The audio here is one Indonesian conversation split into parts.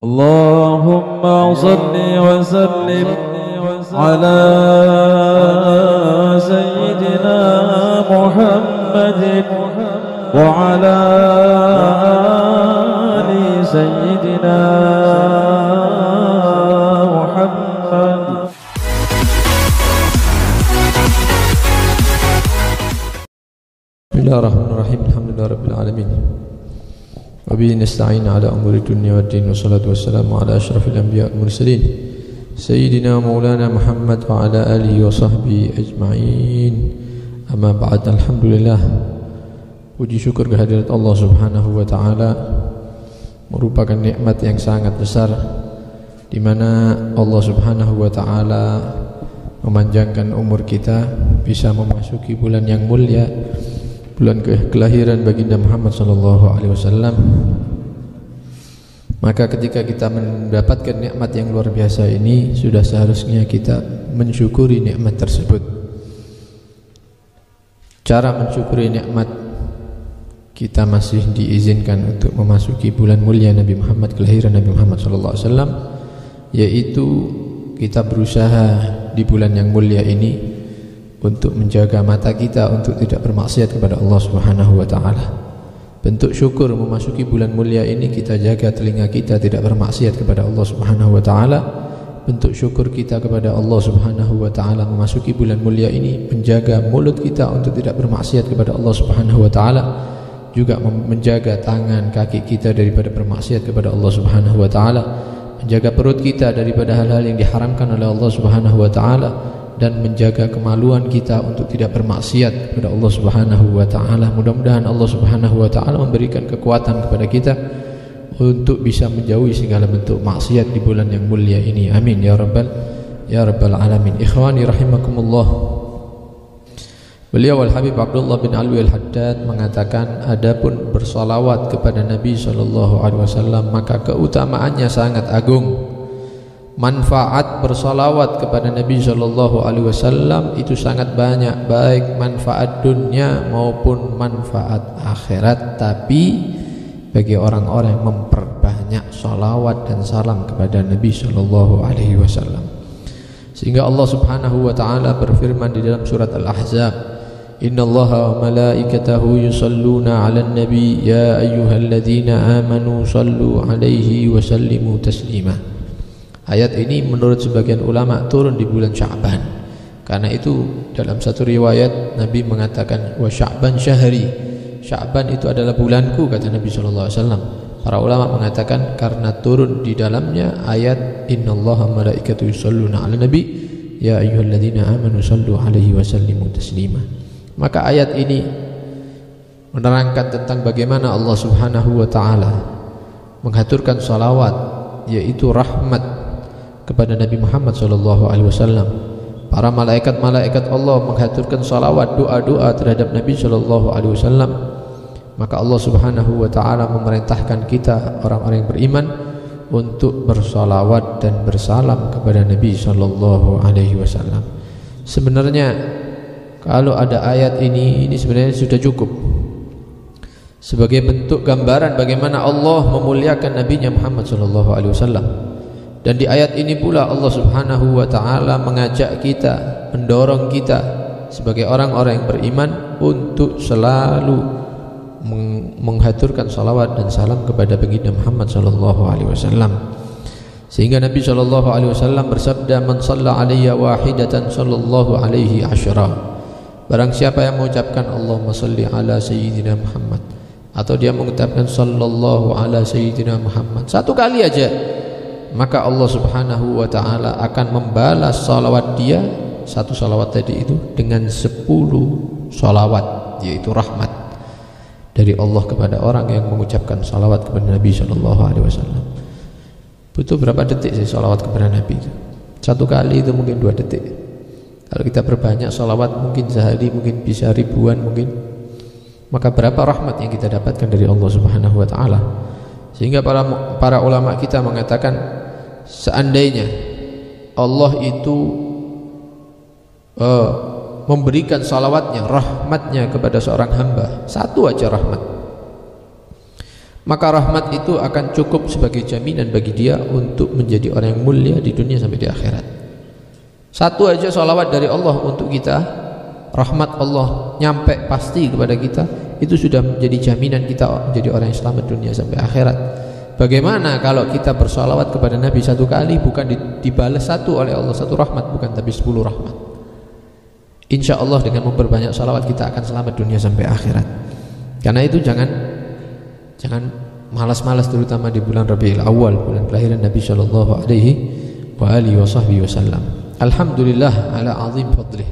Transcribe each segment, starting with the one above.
اللهم صل وسلم على سيدنا محمد وعلى آل سيدنا محمد. Bismillahirrahmanirrahim. Alhamdulillahirabbil alamin. Wa bihi nasta'in ala umuri dunya waddin, wassalatu wassalamu ala asyrafil anbiya wal mursalin sayyidina maulana Muhammad wa ala alihi wa sahbihi ajma'in. Amma ba'd. Alhamdulillah, puji syukur kehadirat Allah Subhanahu wa taala merupakan nikmat yang sangat besar, di mana Allah Subhanahu wa taala memanjangkan umur kita bisa memasuki bulan yang mulia, bulan kelahiran baginda Muhammad sallallahu alaihi wasallam. Maka ketika kita mendapatkan nikmat yang luar biasa ini, sudah seharusnya kita mensyukuri nikmat tersebut. Cara mensyukuri nikmat, kita masih diizinkan untuk memasuki bulan mulia Nabi Muhammad, kelahiran Nabi Muhammad sallallahu alaihi wasallam, yaitu kita berusaha di bulan yang mulia ini untuk menjaga mata kita untuk tidak bermaksiat kepada Allah Subhanahu wa taala. Bentuk syukur memasuki bulan mulia ini, kita jaga telinga kita tidak bermaksiat kepada Allah Subhanahu wa taala. Bentuk syukur kita kepada Allah Subhanahu wa taala memasuki bulan mulia ini, menjaga mulut kita untuk tidak bermaksiat kepada Allah Subhanahu wa taala, juga menjaga tangan kaki kita daripada bermaksiat kepada Allah Subhanahu wa taala, menjaga perut kita daripada hal-hal yang diharamkan oleh Allah Subhanahu wa taala, dan menjaga kemaluan kita untuk tidak bermaksiat kepada Allah Subhanahu wa taala. Mudah-mudahan Allah Subhanahu wa taala memberikan kekuatan kepada kita untuk bisa menjauhi segala bentuk maksiat di bulan yang mulia ini. Amin ya rabbal alamin. Ikhwani rahimakumullah. Beliau Al-Habib Abdullah bin Alwi Al-Haddad mengatakan, adapun bersolawat kepada Nabi sallallahu alaihi wasallam maka keutamaannya sangat agung. Manfaat bersalawat kepada Nabi sallallahu alaihi wasallam itu sangat banyak, baik manfaat dunia maupun manfaat akhirat. Tapi bagi orang-orang yang memperbanyak salawat dan salam kepada Nabi sallallahu alaihi wasallam, sehingga Allah Subhanahu wa taala berfirman di dalam surat Al-Ahzab, innallaha wa malaikatahu yusalluna 'alan nabi ya ayyuhalladzina amanu sallu 'alaihi wa sallimu taslima. Ayat ini menurut sebagian ulama turun di bulan Sya'ban. Karena itu dalam satu riwayat Nabi mengatakan, wa Sya'ban syahri, Sya'ban itu adalah bulanku, kata Nabi sallallahu alaihi wasallam. Para ulama mengatakan karena turun di dalamnya ayat innallaha malaikatahu yusholluna 'alan nabi ya ayyuhalladzina amanu shallu 'alaihi wa sallimu taslima. Maka ayat ini menerangkan tentang bagaimana Allah Subhanahu wa taala menghaturkan salawat, yaitu rahmat kepada Nabi Muhammad sallallahu alaihi wasallam. Para malaikat-malaikat Allah menghaturkan salawat, doa-doa terhadap Nabi sallallahu alaihi wasallam. Maka Allah Subhanahu wa taala memerintahkan kita orang-orang yang beriman untuk bersalawat dan bersalam kepada Nabi sallallahu alaihi wasallam. Sebenarnya kalau ada ayat ini sebenarnya sudah cukup sebagai bentuk gambaran bagaimana Allah memuliakan Nabi-Nya Muhammad sallallahu alaihi wasallam. Dan di ayat ini pula Allah Subhanahu wa taala mengajak kita, mendorong kita sebagai orang-orang yang beriman untuk selalu menghaturkan salawat dan salam kepada baginda Muhammad sallallahu alaihi wasallam. Sehingga Nabi sallallahu alaihi wasallam bersabda, man shalla alayya wahidatan sallallahu alaihi asyra. Barang siapa yang mengucapkan Allahumma shalli ala sayyidina Muhammad, atau dia mengucapkan sallallahu ala sayyidina Muhammad satu kali aja, maka Allah Subhanahu wa taala akan membalas salawat dia, satu salawat tadi itu, dengan 10 salawat, yaitu rahmat dari Allah kepada orang yang mengucapkan salawat kepada Nabi sallallahu alaihi wasallam. Butuh berapa detik sih salawat kepada Nabi itu? Satu kali itu mungkin 2 detik. Kalau kita perbanyak salawat mungkin sehari mungkin bisa ribuan mungkin. Maka berapa rahmat yang kita dapatkan dari Allah Subhanahu wa taala. Sehingga para ulama kita mengatakan, seandainya Allah itu memberikan salawatnya, rahmatnya kepada seorang hamba, satu aja rahmat, maka rahmat itu akan cukup sebagai jaminan bagi dia untuk menjadi orang yang mulia di dunia sampai di akhirat. Satu aja salawat dari Allah untuk kita, rahmat Allah nyampe pasti kepada kita, itu sudah menjadi jaminan kita menjadi orang yang selamat dunia sampai akhirat. Bagaimana kalau kita bersalawat kepada Nabi satu kali, bukan dibalas satu oleh Allah, satu rahmat bukan, tapi 10 rahmat. Insya Allah dengan memperbanyak salawat kita akan selamat dunia sampai akhirat. Karena itu jangan malas-malas, terutama di bulan Rabiul Awal, bulan kelahiran Nabi sallallahu alaihi wasallam. Alhamdulillah ala azim fadlih.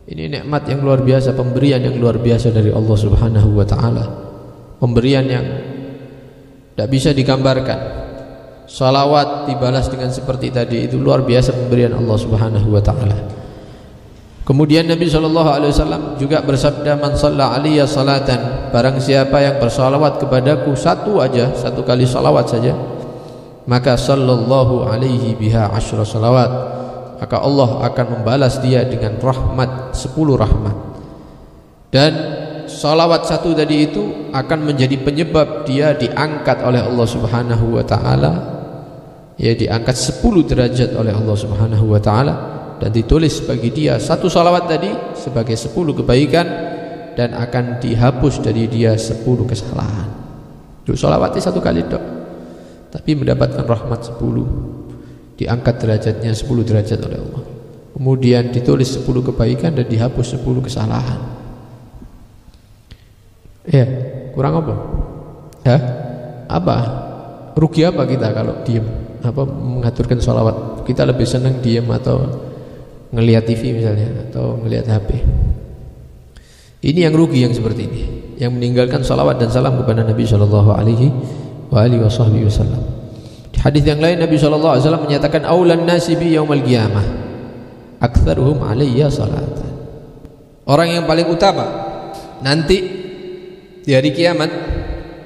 Ini nikmat yang luar biasa, pemberian yang luar biasa dari Allah Subhanahu wa taala. Pemberian yang tidak bisa digambarkan. Salawat dibalas dengan seperti tadi, itu luar biasa pemberian Allah Subhanahu wa taala. Kemudian Nabi SAW juga bersabda, man shalla alaiya salatan, barang siapa yang bersalawat kepadaku satu kali salawat saja, maka sallallahu alaihi biha 10 salawat, maka Allah akan membalas dia dengan rahmat 10 rahmat. Dan salawat satu tadi itu akan menjadi penyebab dia diangkat oleh Allah Subhanahu wa taala, ya, diangkat 10 derajat oleh Allah Subhanahu wa taala, dan ditulis bagi dia satu salawat tadi sebagai 10 kebaikan, dan akan dihapus dari dia 10 kesalahan. Itu salawatnya satu kali dok, tapi mendapatkan rahmat 10, diangkat derajatnya 10 derajat oleh Allah, kemudian ditulis 10 kebaikan dan dihapus 10 kesalahan. Ya, kurang apa? Ya, apa? Rugi apa kita kalau diam? Apa mengaturkan salawat? Kita lebih senang diam atau ngelihat TV misalnya, atau ngelihat HP. Ini yang rugi yang seperti ini, yang meninggalkan salawat dan salam kepada Nabi sallallahu alaihi wasallam. Di hadis yang lain Nabi sallallahu alaihi wasallam menyatakan, aulan nasi bi yaumil qiyamah aktsaruhum alayya salatan. Orang yang paling utama nanti di hari kiamat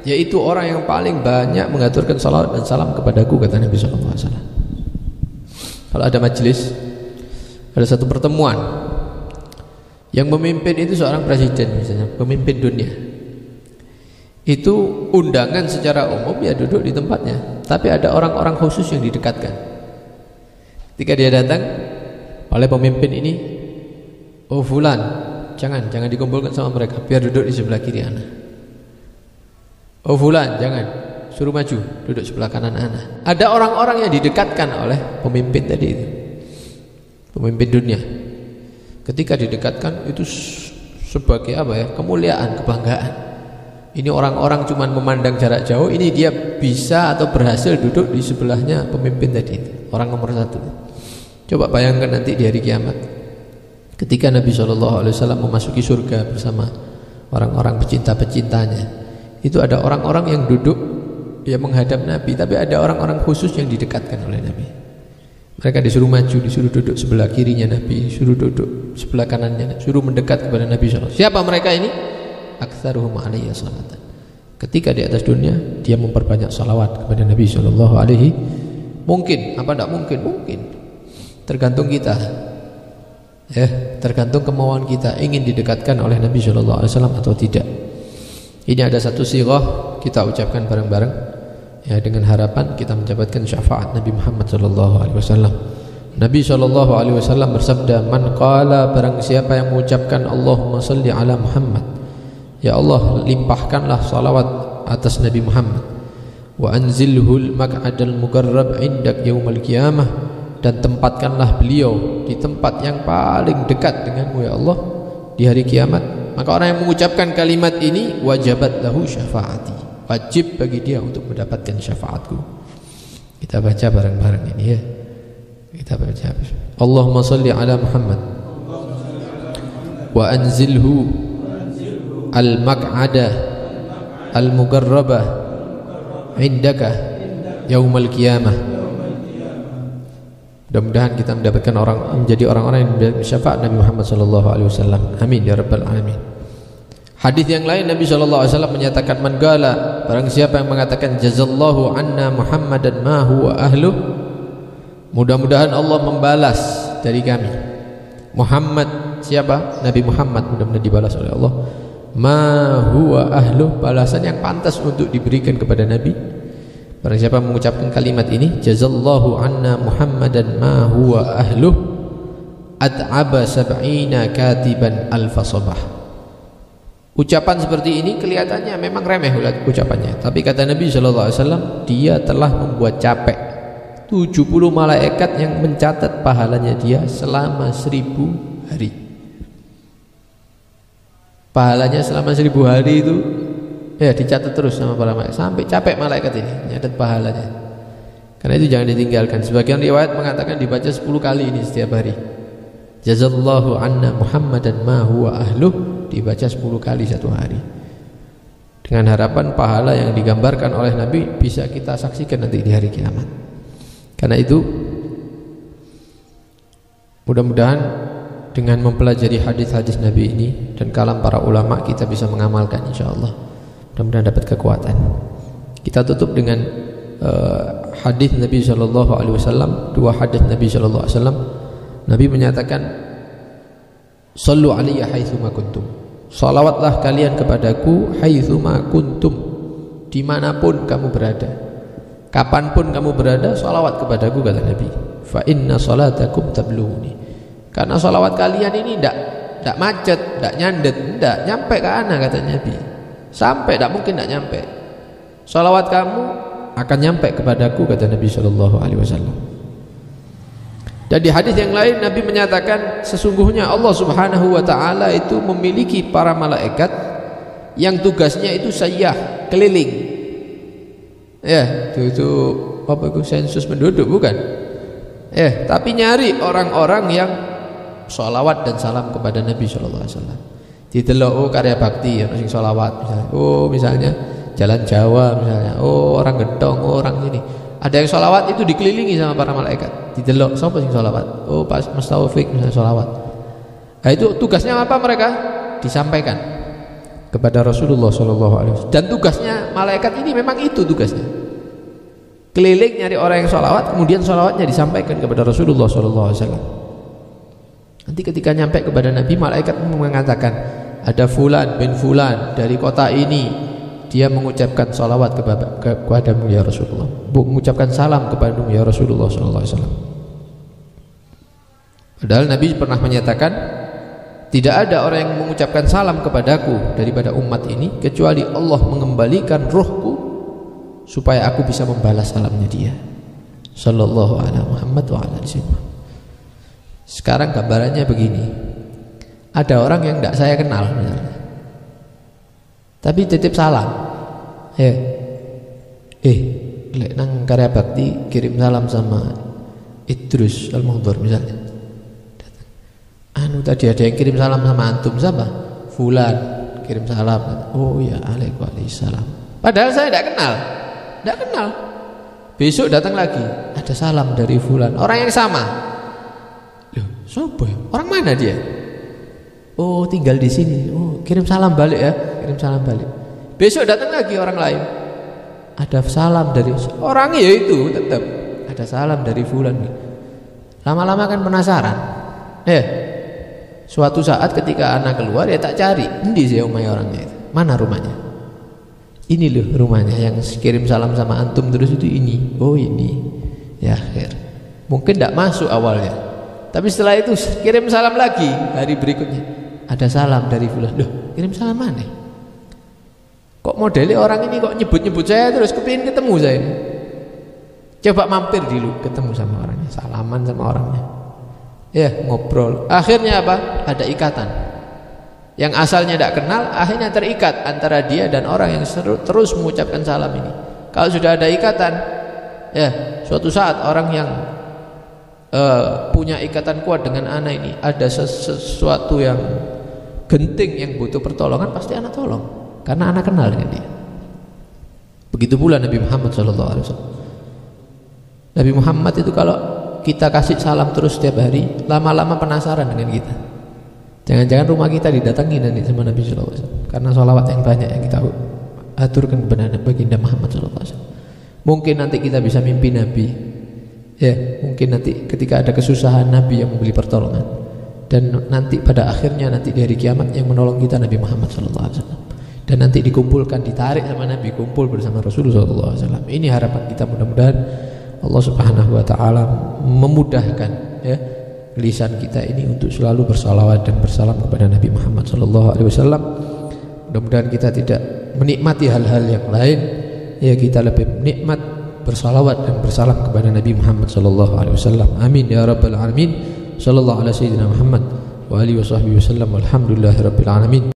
yaitu orang yang paling banyak mengaturkan salawat dan salam kepadaku, kata Nabi sallallahu alaihi wasallam. Kalau ada majelis, ada satu pertemuan yang memimpin itu seorang presiden misalnya, pemimpin dunia, itu undangan secara umum ya duduk di tempatnya, tapi ada orang-orang khusus yang didekatkan. Ketika dia datang oleh pemimpin ini, oh fulan, jangan dikumpulkan sama mereka, biar duduk di sebelah kiri ana. Oh fulan, jangan, suruh maju, duduk sebelah kanan ana. Ada orang-orang yang didekatkan oleh pemimpin tadi itu, pemimpin dunia. Ketika didekatkan itu sebagai apa ya, kemuliaan, kebanggaan. Ini orang-orang cuman memandang jarak jauh, ini dia bisa atau berhasil duduk di sebelahnya pemimpin tadi itu, orang nomor 1. Coba bayangkan nanti di hari kiamat, ketika Nabi SAW memasuki surga bersama orang-orang pecinta-pecintanya, itu ada orang-orang yang duduk ya menghadap Nabi, tapi ada orang-orang khusus yang didekatkan oleh Nabi. Mereka disuruh maju, disuruh duduk sebelah kirinya Nabi, disuruh duduk sebelah kanannya, disuruh mendekat kepada Nabi SAW. Siapa mereka ini? Aktsaruhum alayya salatan. Ketika di atas dunia dia memperbanyak salawat kepada Nabi SAW. Mungkin apa tidak mungkin? Mungkin. Tergantung kita, ya, tergantung kemauan kita ingin didekatkan oleh Nabi SAW atau tidak. Ini ada satu sirah kita ucapkan bareng-bareng, ya, dengan harapan kita mendapatkan syafaat Nabi Muhammad SAW. Nabi SAW bersabda, man qala, barang siapa yang mengucapkan Allahumma salli ala Muhammad, ya Allah limpahkanlah salawat atas Nabi Muhammad, wa anzilhul maq'adal muqarrab indak yaumal qiyamah, dan tempatkanlah beliau di tempat yang paling dekat denganmu ya Allah di hari kiamat, maka orang yang mengucapkan kalimat ini wajabat lahu syafaati, wajib bagi dia untuk mendapatkan syafaatku. Kita baca bareng-bareng ini ya. Kita baca Allahumma salli ala Muhammad wa anzilhu al-maq'ada al-muqarrabah indaka yaumal qiyamah. Mudah-mudahan kita mendapatkan menjadi orang-orang yang mendapat syafaat Nabi Muhammad SAW. Amin ya rabbal alamin. Hadis yang lain Nabi SAW menyatakan, man qala, barang siapa yang mengatakan jazallahu anna Muhammadan ma huwa ahlu, mudah-mudahan Allah membalas dari kami Muhammad, siapa? Nabi Muhammad, mudah-mudahan dibalas oleh Allah ma huwa ahluh, balasan yang pantas untuk diberikan kepada Nabi. Barang siapa mengucapkan kalimat ini, jazallahu anna Muhammadan ma huwa ahluh at'aba sab'ina katiban alfa sabah. Ucapan seperti ini kelihatannya memang remeh ucapannya, tapi kata Nabi SAW, dia telah membuat capek 70 malaikat yang mencatat pahalanya dia selama 1000 hari. Pahalanya selama 1000 hari itu ya dicatat terus sama para malaikat, sampai capek malaikat ini nyatat pahalanya. Karena itu jangan ditinggalkan. Sebagian riwayat mengatakan dibaca 10 kali ini setiap hari. Jazallahu anna Muhammadan ma huwa ahluh, dibaca 10 kali satu hari, dengan harapan pahala yang digambarkan oleh Nabi bisa kita saksikan nanti di hari kiamat. Karena itu mudah-mudahan dengan mempelajari hadis-hadis Nabi ini dan kalam para ulama, kita bisa mengamalkan insyaallah. Mudah-mudahan dapat kekuatan. Kita tutup dengan hadis Nabi SAW, dua hadis Nabi SAW. Nabi menyatakan, sallu alayya haitsuma kuntum, salawatlah kalian kepadaku haitsuma kuntum, dimanapun kamu berada, kapanpun kamu berada, salawat kepadaku, kata Nabi. Fa inna salatakum tablughuni, karena salawat kalian ini tidak macet, tidak nyandet, tidak nyampe ke ana, kata Nabi. Sampai tidak mungkin tidak nyampe. Salawat kamu akan nyampe kepadaku, kata Nabi SAW. Dan di hadis yang lain Nabi menyatakan, sesungguhnya Allah Subhanahu wa taala itu memiliki para malaikat yang tugasnya itu sayyah, keliling. Ya, itu apa itu, sensus penduduk bukan? Tapi nyari orang-orang yang sholawat dan salam kepada Nabi sallallahu alaihi wasallam. Didelok, oh karya bakti orang sing sholawat misalnya. Oh misalnya Jalan Jawa misalnya. Oh orang Gedong, oh orang sini. Ada yang sholawat itu dikelilingi sama para malaikat. Didelok, siapa sing sholawat? Oh Pak Mas Taufik misalnya sholawat. Nah itu tugasnya apa mereka? Disampaikan kepada Rasulullah SAW. Dan tugasnya malaikat ini memang itu tugasnya. Keliling nyari orang yang sholawat, kemudian sholawatnya disampaikan kepada Rasulullah SAW. Nanti ketika nyampe kepada Nabi, malaikat mengatakan, ada fulan bin fulan dari kota ini, dia mengucapkan salawat kepadamu ya Rasulullah, mengucapkan salam kepadamu ya Rasulullah SAW. Padahal Nabi pernah menyatakan, tidak ada orang yang mengucapkan salam kepadaku daripada umat ini kecuali Allah mengembalikan ruhku supaya aku bisa membalas salamnya dia. Sallallahu alaihi Muhammad wa ala alihi. Sekarang gambarannya begini, ada orang yang tidak saya kenal misalnya, tapi titip salam, lek nang karya bakti kirim salam sama Idrus Al-Mahdhur misalnya. Anu tadi ada yang kirim salam sama antum, siapa? Fulan kirim salam. Oh ya, Waalaikumsalam. Padahal saya tidak kenal. Besok datang lagi, ada salam dari fulan, orang yang sama. Loh, siapa ya? Orang mana dia? Oh tinggal di sini. Oh kirim salam balik ya, kirim salam balik. Besok datang lagi orang lain, ada salam dari orang ya itu, tetap ada salam dari fulan. Lama-lama kan penasaran. Suatu saat ketika anak keluar ya tak cari, endi sih omah orangnya itu, mana rumahnya? Ini loh rumahnya yang kirim salam sama antum terus itu ini. Oh ini. Ya akhir. Mungkin tidak masuk awalnya, tapi setelah itu kirim salam lagi hari berikutnya. Ada salam dari fulan. Loh, kirim salam mana? Kok modelnya orang ini kok nyebut-nyebut saya terus, kepingin ketemu saya. Coba mampir dulu, ketemu sama orangnya, salaman sama orangnya. Ngobrol. Akhirnya apa? Ada ikatan. Yang asalnya tidak kenal, akhirnya terikat antara dia dan orang yang terus mengucapkan salam ini. Kalau sudah ada ikatan, suatu saat orang yang punya ikatan kuat dengan anak ini, ada sesuatu yang genting yang butuh pertolongan, pasti anak tolong karena anak kenal dengan dia. Begitu pula Nabi Muhammad SAW. Nabi Muhammad itu kalau kita kasih salam terus setiap hari, lama-lama penasaran dengan kita. Jangan-jangan rumah kita didatangi nanti sama Nabi SAW, karena sholawat yang banyak yang kita aturkan kepada baginda Muhammad SAW. Mungkin nanti kita bisa mimpi Nabi. Mungkin nanti ketika ada kesusahan Nabi yang memberi pertolongan. Dan nanti pada akhirnya nanti di hari kiamat yang menolong kita Nabi Muhammad sallallahu alaihi wasallam. Dan nanti dikumpulkan, ditarik sama Nabi, kumpul bersama Rasulullah sallallahu alaihi wasallam. Ini harapan kita, mudah-mudahan Allah Subhanahu wa taala memudahkan ya lisan kita ini untuk selalu bersalawat dan bersalam kepada Nabi Muhammad sallallahu alaihi wasallam. Mudah-mudahan kita tidak menikmati hal-hal yang lain, ya kita lebih nikmat bersalawat dan bersalam kepada Nabi Muhammad sallallahu alaihi wasallam. Amin ya rabbal alamin. Sallallahu ala sayyidina Muhammad wa alihi washabbihi wasallam. Walhamdulillahirabbil alamin.